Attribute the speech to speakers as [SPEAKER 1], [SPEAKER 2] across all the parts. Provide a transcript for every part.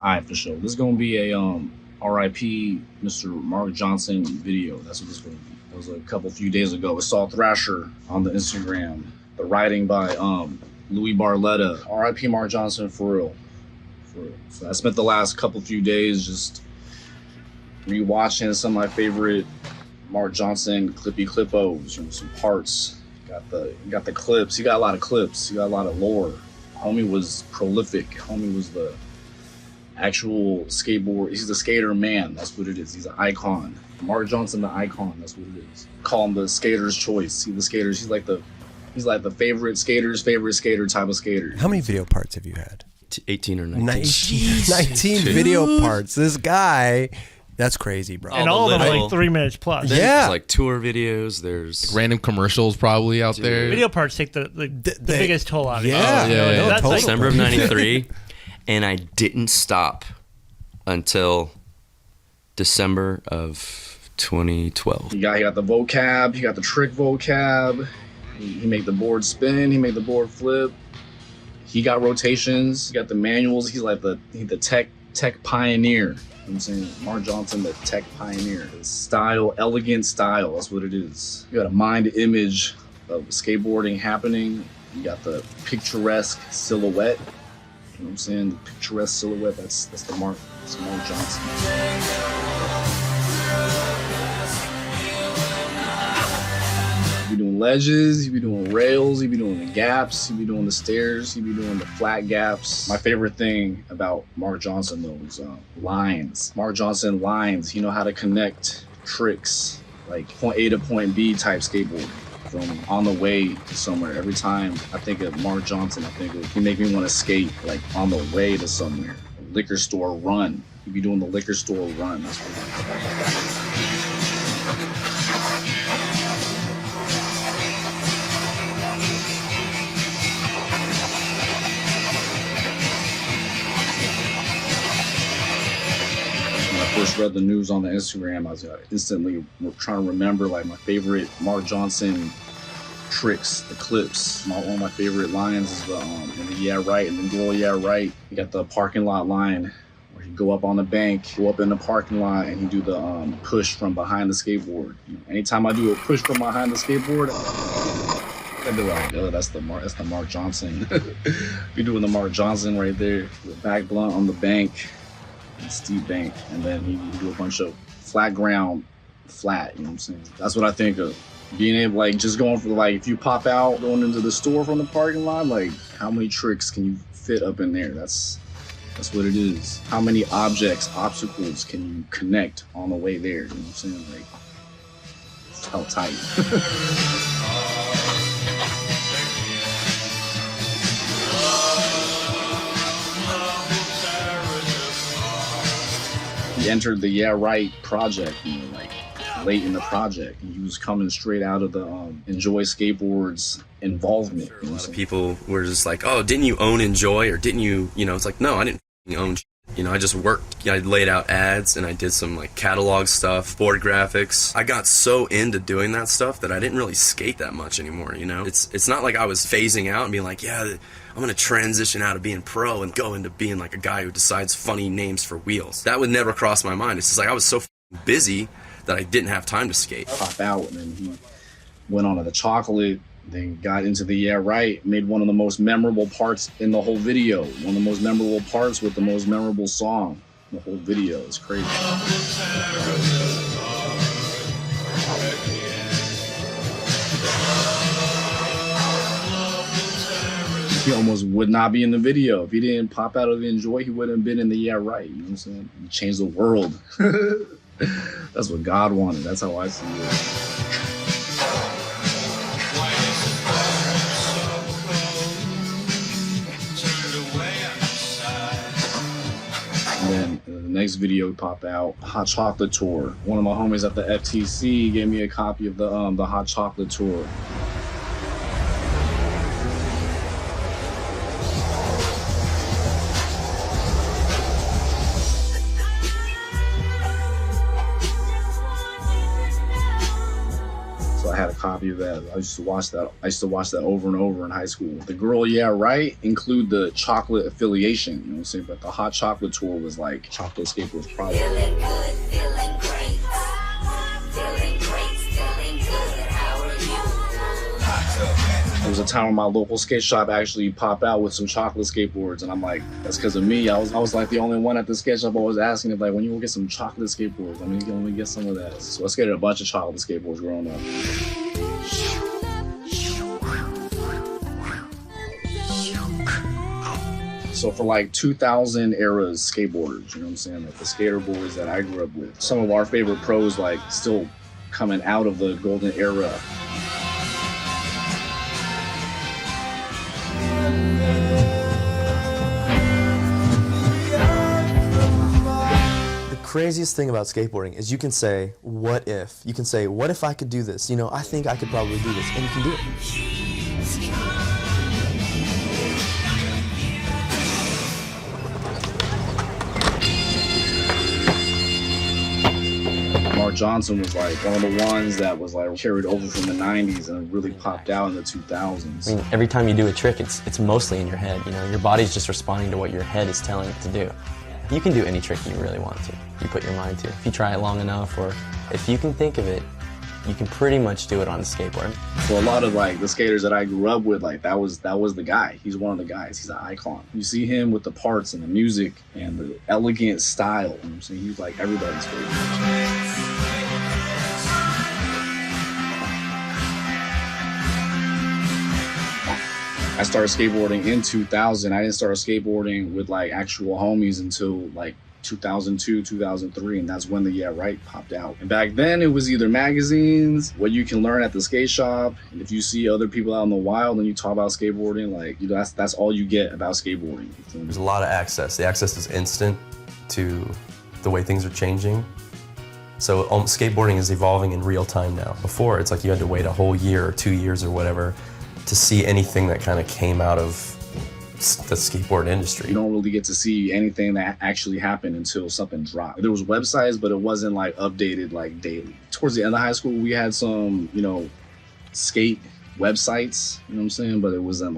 [SPEAKER 1] All right, for sure. This is gonna be a R.I.P. Mr. Marc Johnson video. That's what this is gonna be. That was a few days ago. I saw Thrasher on the Instagram. The writing by Louis Barletta. R.I.P. Marc Johnson, for real. For real. So I spent the last few days just rewatching some of my favorite Marc Johnson clippos, some parts. Got the clips. He got a lot of clips. He got a lot of lore. Homie was prolific. Homie was the actual skateboard. He's the skater man. That's what it is. He's an icon. Marc Johnson, the icon. That's what it is. Call him the skater's choice. He's the skaters. He's like the favorite skater's favorite skater type of skater.
[SPEAKER 2] How many video parts have you had?
[SPEAKER 3] 18 or 19.
[SPEAKER 2] 19 video parts. This guy, that's crazy, bro.
[SPEAKER 4] And all of them like 3 minutes plus.
[SPEAKER 2] Yeah.
[SPEAKER 3] There's like tour videos. There's
[SPEAKER 5] random commercials probably out there.
[SPEAKER 4] Video parts take the biggest toll out of you.
[SPEAKER 2] Yeah.
[SPEAKER 4] That's
[SPEAKER 2] totally.
[SPEAKER 4] like
[SPEAKER 3] December of '93, and I didn't stop until December of 2012.
[SPEAKER 1] He got the vocab. He got the trick vocab. He made the board spin. He made the board flip. He got rotations. He got the manuals. He's like the tech pioneer. You know what I'm saying? Marc Johnson, the tech pioneer. His style, elegant style. That's what it is. You got a mind image of skateboarding happening. You got the picturesque silhouette. You know what I'm saying? The picturesque silhouette. That's the Marc. That's Marc Johnson. He be doing ledges, he be doing rails, he be doing the gaps, he be doing the stairs, he be doing the flat gaps. My favorite thing about Marc Johnson though is lines. Marc Johnson lines, he know how to connect tricks, like point A to point B type skateboarding from on the way to somewhere. Every time I think of Marc Johnson, I think he make me want to skate like on the way to somewhere. Liquor store run. He be doing the liquor store run. That's what first read the news on the Instagram, I was instantly trying to remember like my favorite Marc Johnson tricks, the clips. One of my favorite lines is the yeah right and the girl yeah right. You got the parking lot line where you go up on the bank, go up in the parking lot, and you do the push from behind the skateboard. Anytime I do a push from behind the skateboard, I'd be like, oh, that's the Marc Johnson. Be doing the Marc Johnson right there. The back blunt on the bank. Steep bank, and then he do a bunch of flat ground, flat, you know what I'm saying? That's what I think of. Being able, like, just going for, like, if you pop out, going into the store from the parking lot, like, how many tricks can you fit up in there? That's what it is. How many obstacles can you connect on the way there? You know what I'm saying? Like, how tight. He entered the Yeah Right project, like late in the project. He was coming straight out of the Enjoy Skateboards involvement.
[SPEAKER 3] A lot of people were just like, oh, didn't you own Enjoy, or didn't you, it's like, no, I didn't own I just worked. I laid out ads and I did some like catalog stuff, board graphics. I got so into doing that stuff that I didn't really skate that much anymore, It's not like I was phasing out and being like, yeah, I'm gonna transition out of being pro and go into being like a guy who decides funny names for wheels. That would never cross my mind. It's just like I was so busy that I didn't have time to skate.
[SPEAKER 1] Pop out, and then he went on to the chocolate, then got into the Yeah Right, made one of the most memorable parts in the whole video. One of the most memorable parts with the most memorable song. The whole video is crazy. He almost would not be in the video. If he didn't pop out of the Enjoy, he wouldn't have been in the Yeah Right. You know what I'm saying? He changed the world. That's what God wanted. That's how I see it. And then the next video pop out, Hot Chocolate Tour. One of my homies at the FTC gave me a copy of the Hot Chocolate Tour. So I had a copy copy of that. I used to watch that over and over in high school. The Girl Yeah Right include the chocolate affiliation, you know what I'm saying? But the Hot Chocolate Tour was like Chocolate Skateboards Project.
[SPEAKER 6] Feeling good, feeling great. Feeling great, feeling good. How are you?
[SPEAKER 1] There was a time when my local skate shop actually popped out with some chocolate skateboards, and I'm like, that's because of me. I was like the only one at the skate shop always asking if, like, when you will get some chocolate skateboards, I mean, you can only get some of that. So I skated a bunch of chocolate skateboards growing up. So for like 2000 era skateboarders, you know what I'm saying? Like the skater boys that I grew up with. Some of our favorite pros like still coming out of the golden era.
[SPEAKER 7] The craziest thing about skateboarding is you can say, what if? You can say, what if I could do this? You know, I think I could probably do this, and you can do it.
[SPEAKER 1] Marc Johnson was like one of the ones that was like carried over from the 90s and really popped out in the 2000s.
[SPEAKER 8] I mean, every time you do a trick, it's mostly in your head, you know? Your body's just responding to what your head is telling it to do. You can do any trick you really want to, you put your mind to. If you try it long enough, or if you can think of it, you can pretty much do it on a skateboard.
[SPEAKER 1] For a lot of like the skaters that I grew up with, like that was the guy. He's one of the guys. He's an icon. You see him with the parts and the music and the elegant style. You know what I'm saying? He's like everybody's favorite. I started skateboarding in 2000. I didn't start skateboarding with like actual homies until like 2002, 2003, and that's when the Yeah Right popped out. And back then it was either magazines, what you can learn at the skate shop, and if you see other people out in the wild and you talk about skateboarding, like, you know, that's all you get about skateboarding.
[SPEAKER 9] There's a lot of access. The access is instant to the way things are changing. So skateboarding is evolving in real time now. Before, it's like you had to wait a whole year or 2 years or whatever to see anything that kind of came out of the skateboard industry.
[SPEAKER 1] You don't really get to see anything that actually happened until something dropped. There was websites, but it wasn't like updated like daily. Towards the end of high school, we had some, you know, skate websites, you know what I'm saying? But it wasn't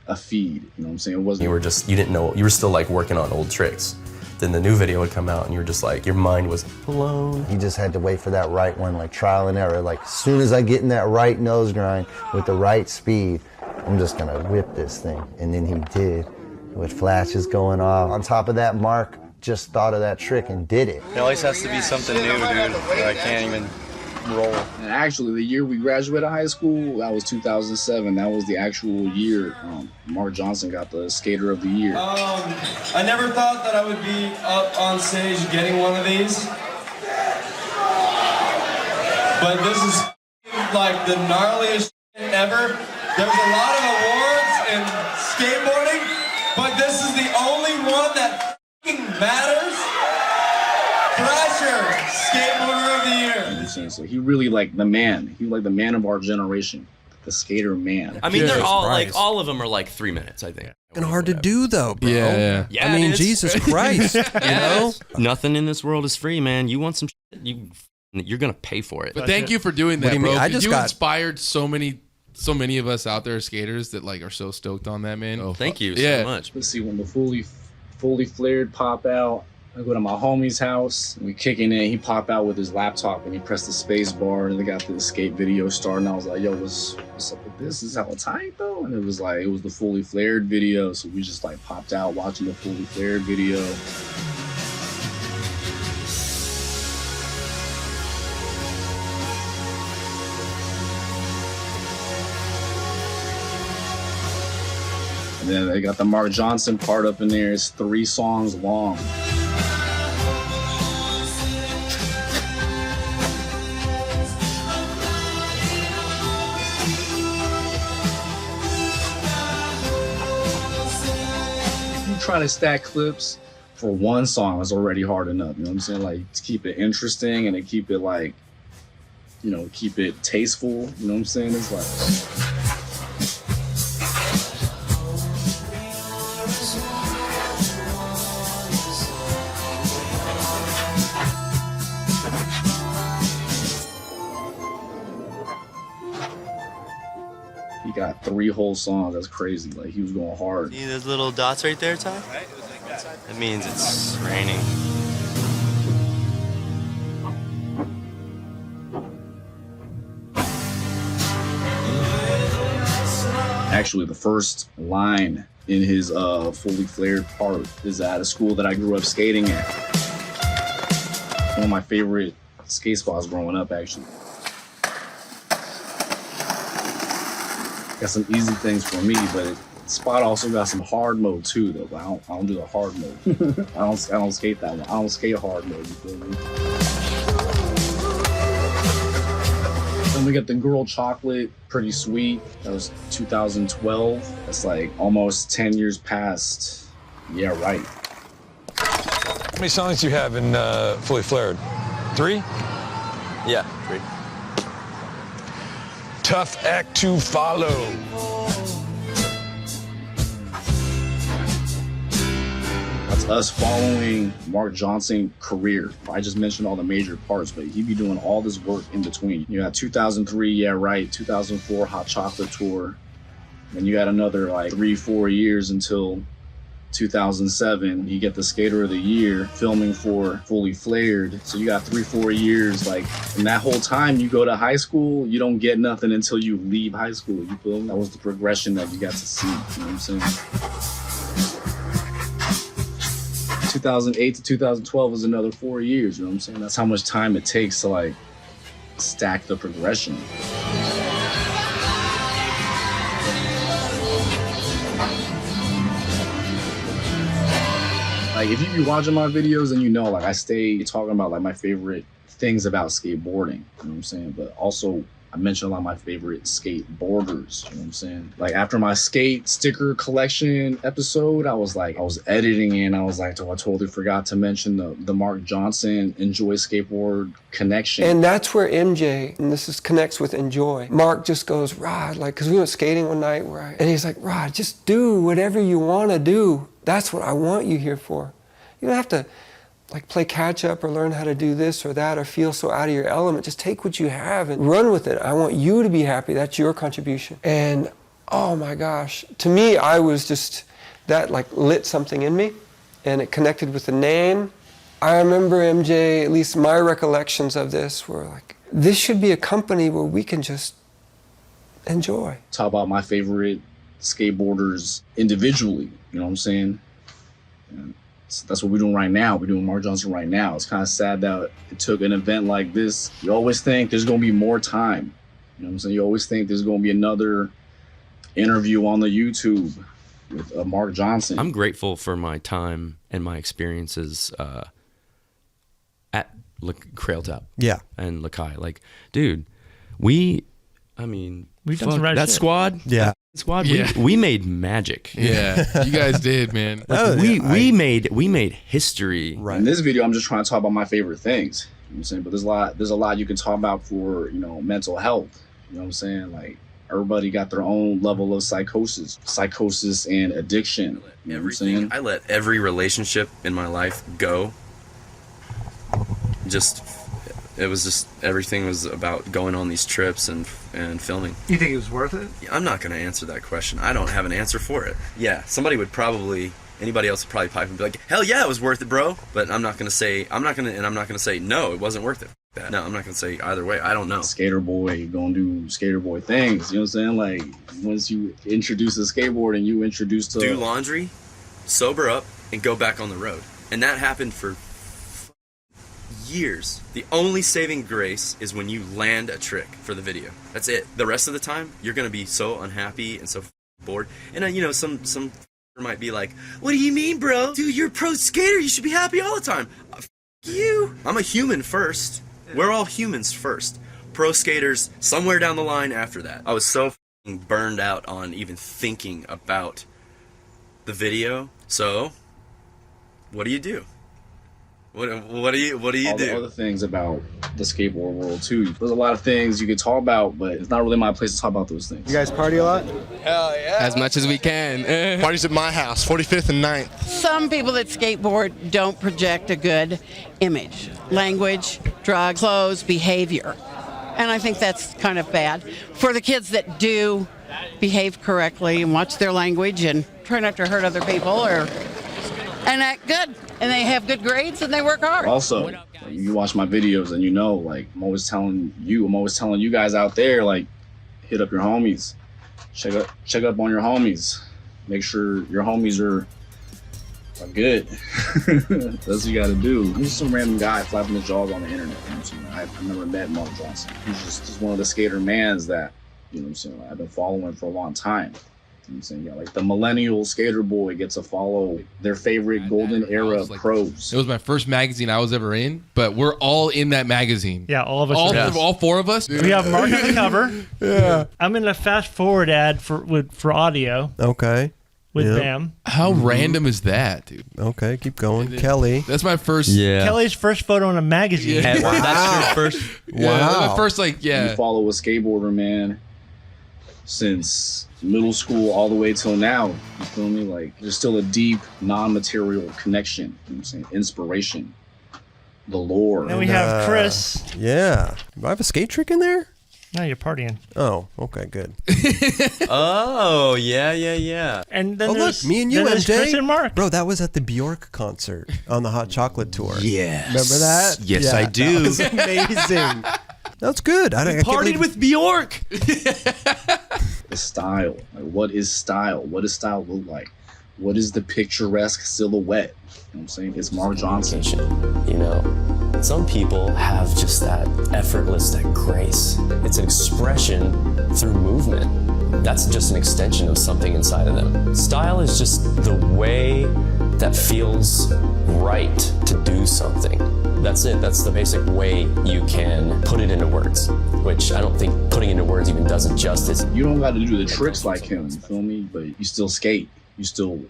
[SPEAKER 1] a feed, you know what I'm saying? It wasn't.
[SPEAKER 9] You didn't know, you were still like working on old tricks. Then the new video would come out and you were just like, your mind was blown.
[SPEAKER 10] You just had to wait for that right one, like trial and error. Like, as soon as I get in that right nose grind with the right speed, I'm just gonna whip this thing. And then he did, with flashes going off. On top of that, Mark just thought of that trick and did it.
[SPEAKER 11] It always has to be something new, dude, that I can't even roll.
[SPEAKER 1] And actually, the year we graduated high school, that was 2007. That was the actual year Marc Johnson got the Skater of the Year.
[SPEAKER 11] I never thought that I would be up on stage getting one of these. But this is like the gnarliest ever. There's a lot of awards in skateboarding, but this is the only one that matters. Thrasher, Skateboarder of the Year.
[SPEAKER 1] So he really like the man. He like the man of our generation, the skater man.
[SPEAKER 3] I mean, they're all of them are like 3 minutes, I think.
[SPEAKER 2] And hard to do though, bro.
[SPEAKER 5] Yeah.
[SPEAKER 2] I mean, Jesus Christ, you know?
[SPEAKER 3] Nothing in this world is free, man. You want some shit, you're gonna pay for it.
[SPEAKER 5] But thank you for doing that,
[SPEAKER 2] do you
[SPEAKER 5] bro.
[SPEAKER 2] mean? I
[SPEAKER 5] 'cause
[SPEAKER 2] just
[SPEAKER 5] you
[SPEAKER 2] got-
[SPEAKER 5] inspired so many of us out there skaters that like are so stoked on that, man.
[SPEAKER 3] Oh, thank you
[SPEAKER 5] Yeah.
[SPEAKER 3] so much.
[SPEAKER 1] Let's see, when the fully flared pop out, I go to my homie's house, we kicking it, he pop out with his laptop and he pressed the space bar and they got the skate video started, and I was like, yo, what's up with this? Is hella tight though? And it was the fully flared video, so we just like popped out watching the fully flared video. And then they got the Marc Johnson part up in there. It's 3 songs long. If you try to stack clips for one song, it's already hard enough. You know what I'm saying? Like, to keep it interesting and to keep it like, you know, keep it tasteful. You know what I'm saying? It's like. got 3 whole songs. That's crazy. Like, he was going hard.
[SPEAKER 7] See those little dots right there, Ty? That means it's raining.
[SPEAKER 1] Actually, the first line in his fully flared part is at a school that I grew up skating at. One of my favorite skate spots growing up, actually. Got some easy things for me, but the spot also got some hard mode too, though. But I don't do the hard mode. I don't skate that one. I don't skate hard mode. You feel me? Then we got the Girl Chocolate, Pretty Sweet. That was 2012. That's like almost 10 years past. Yeah, right.
[SPEAKER 12] How many songs do you have in Fully Flared? 3?
[SPEAKER 7] Yeah, 3.
[SPEAKER 12] Tough act to follow.
[SPEAKER 1] That's us following Marc Johnson's career. I just mentioned all the major parts, but he'd be doing all this work in between. You got 2003, Yeah Right, 2004 Hot Chocolate Tour. Then you got another like 3-4 years until 2007. You get the Skater of the Year filming for Fully Flared. So you got 3-4 years. Like, in that whole time, you go to high school, you don't get nothing until you leave high school. You feel me? That was the progression that you got to see. You know what I'm saying? 2008 to 2012 was another 4 years, you know what I'm saying? That's how much time it takes to like stack the progression. Like, if you be watching my videos, then you know, like, I stay talking about like my favorite things about skateboarding, you know what I'm saying? But also, I mentioned a lot of my favorite skateboarders, you know what I'm saying? Like, after my skate sticker collection episode, I was editing and I was like, oh, I totally forgot to mention the Marc Johnson Enjoy Skateboard connection.
[SPEAKER 13] And that's where MJ, and this connects with Enjoy. Marc just goes, Rod, like, cause we went skating one night and he's like, Rod, just do whatever you wanna do. That's what I want you here for. You don't have to like play catch up or learn how to do this or that or feel so out of your element. Just take what you have and run with it. I want you to be happy. That's your contribution. And oh my gosh, to me, I was just, that like lit something in me and it connected with the name. I remember MJ, at least my recollections of this were like, this should be a company where we can just enjoy.
[SPEAKER 1] Talk about my favorite skateboarders individually, you know what I'm saying? And that's what we're doing right now. We're doing Marc Johnson right now. It's kind of sad that it took an event like this. You always think there's going to be more time. You know what I'm saying? You always think there's going to be another interview on the YouTube with Marc Johnson.
[SPEAKER 3] I'm grateful for my time and my experiences at Crailtop.
[SPEAKER 2] Yeah.
[SPEAKER 3] And Lakai. Like, dude, we've done some rad shit. Squad.
[SPEAKER 2] Yeah.
[SPEAKER 3] Squad,
[SPEAKER 5] yeah.
[SPEAKER 3] We made magic.
[SPEAKER 5] Yeah, you guys did, man.
[SPEAKER 3] We made history.
[SPEAKER 1] Right. In this video, I'm just trying to talk about my favorite things. You know what I'm saying? But there's a lot you can talk about for, you know, mental health. You know what I'm saying? Like, everybody got their own level of psychosis and addiction. You know what I'm saying?
[SPEAKER 3] I let every relationship in my life go. Everything was about going on these trips and filming.
[SPEAKER 4] You think it was worth it?
[SPEAKER 3] I'm not going to answer that question. I don't have an answer for it. Yeah, anybody else would probably pipe and be like, hell yeah, it was worth it, bro. But I'm not going to say no, it wasn't worth it. No, I'm not going to say either way. I don't know.
[SPEAKER 1] Skater boy, gonna do skater boy things. You know what I'm saying? Like, once you introduce to skateboarding, you introduce to...
[SPEAKER 3] Do laundry, sober up, and go back on the road. And that happened for years. The only saving grace is when you land a trick for the video. That's it. The rest of the time, you're gonna be so unhappy and so bored. And you know, some might be like, "What do you mean, bro? Dude, you're a pro skater. You should be happy all the time." You. I'm a human first. We're all humans first. Pro skaters somewhere down the line after that. I was so burned out on even thinking about the video. So, what do you do? What do you
[SPEAKER 1] all
[SPEAKER 3] do?
[SPEAKER 1] The other things about the skateboard world too. There's a lot of things you could talk about, but it's not really my place to talk about those things.
[SPEAKER 14] You guys party a lot?
[SPEAKER 5] Hell yeah.
[SPEAKER 14] As much as we can. Parties at my house, 45th and 9th.
[SPEAKER 15] Some people that skateboard don't project a good image. Language, drugs, clothes, behavior. And I think that's kind of bad. For the kids that do, behave correctly and watch their language and try not to hurt other people and act good. And they have good grades and they work hard.
[SPEAKER 1] Also, you watch my videos and you know, like, I'm always telling you guys out there, like, hit up your homies. Check up on your homies. Make sure your homies are good. That's what you gotta do. He's some random guy flapping his jaws on the internet. You know what I'm saying? I've never met Marc Johnson. He's just one of the skater mans that, you know what I'm saying, I've been following for a long time. You know what I'm saying? Yeah, like the millennial skater boy gets to follow their favorite golden era pros.
[SPEAKER 5] It was my first magazine I was ever in, but we're all in that magazine.
[SPEAKER 4] Yeah, all of us.
[SPEAKER 5] All four of us.
[SPEAKER 4] We have Mark on the cover.
[SPEAKER 2] Yeah.
[SPEAKER 4] I'm in a fast forward ad for audio.
[SPEAKER 2] Okay.
[SPEAKER 4] With Bam.
[SPEAKER 5] How random is that, dude?
[SPEAKER 2] Okay, keep going. Kelly.
[SPEAKER 5] That's my first.
[SPEAKER 8] Yeah.
[SPEAKER 4] Kelly's first photo in a magazine.
[SPEAKER 8] Yeah. Wow. That's your first.
[SPEAKER 5] Yeah, the first, like,
[SPEAKER 1] You follow a skateboarder, man, since middle school all the way till now. You feel me? Like, there's still a deep non-material connection. You know what I'm saying? Inspiration. The lore.
[SPEAKER 4] Then we have Chris.
[SPEAKER 2] Yeah. Do I have a skate trick in there?
[SPEAKER 4] No, you're partying.
[SPEAKER 2] Oh, okay, good.
[SPEAKER 8] Oh, yeah.
[SPEAKER 4] And then
[SPEAKER 2] look,
[SPEAKER 4] there's
[SPEAKER 2] me and you,
[SPEAKER 4] then there's
[SPEAKER 2] MJ.
[SPEAKER 4] Chris and Mark.
[SPEAKER 2] Bro, that was at the Bjork concert on the Hot Chocolate Tour.
[SPEAKER 16] Yes.
[SPEAKER 2] Remember that?
[SPEAKER 16] Yes, I do.
[SPEAKER 2] That was amazing. That's good. I can't
[SPEAKER 16] Partied
[SPEAKER 2] believe-
[SPEAKER 16] with Bjork.
[SPEAKER 1] The style. Like, what is style? What does style look like? What is the picturesque silhouette? You know what I'm saying? It's Marc Johnson.
[SPEAKER 8] You know, some people have just that effortless, that grace. It's an expression through movement. That's just an extension of something inside of them. Style is just the way that feels right to do something. That's it. That's the basic way you can put it into words, which I don't think putting into words even does it justice.
[SPEAKER 1] You don't got to do the tricks like him, you feel me? But you still skate. You still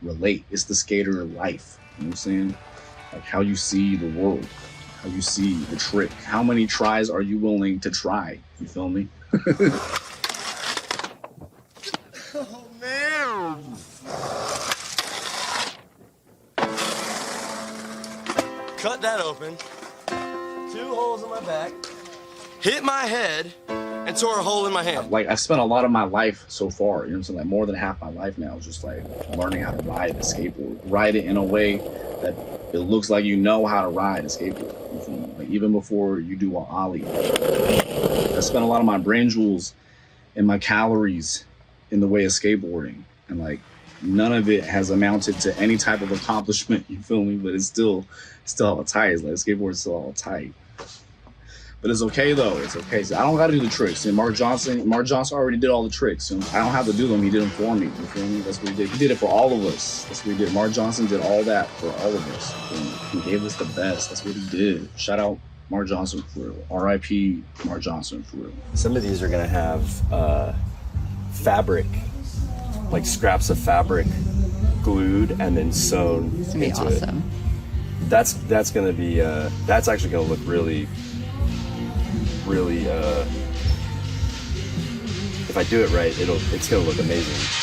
[SPEAKER 1] relate. It's the skater life. You know what I'm saying? Like how you see the world, how you see the trick. How many tries are you willing to try? You feel me?
[SPEAKER 6] Oh, man.
[SPEAKER 7] Cut that open. 2 holes in my back. Hit my head and tore a hole in my hand.
[SPEAKER 1] Like, I've spent a lot of my life so far, you know what I'm saying? Like, more than half my life now, just like learning how to ride a skateboard. Ride it in a way that it looks like you know how to ride a skateboard. You feel me? Like, even before you do an ollie. I spent a lot of my brain jewels and my calories in the way of skateboarding. And like, none of it has amounted to any type of accomplishment, you feel me? But it's still all tight. It's like, skateboard's still all tight. But it's okay though. It's okay. So I don't got to do the tricks. And Marc Johnson already did all the tricks. So I don't have to do them. He did them for me. You feel me? That's what he did. He did it for all of us. That's what he did. Marc Johnson did all that for all of us. He gave us the best. That's what he did. Shout out Marc Johnson for real. R.I.P. Marc Johnson for real.
[SPEAKER 9] Some of these are gonna have fabric, like scraps of fabric glued and then sewn
[SPEAKER 17] It's gonna be
[SPEAKER 9] into
[SPEAKER 17] awesome.
[SPEAKER 9] it. That's gonna be that's actually gonna look really if I do it right, it's gonna look amazing.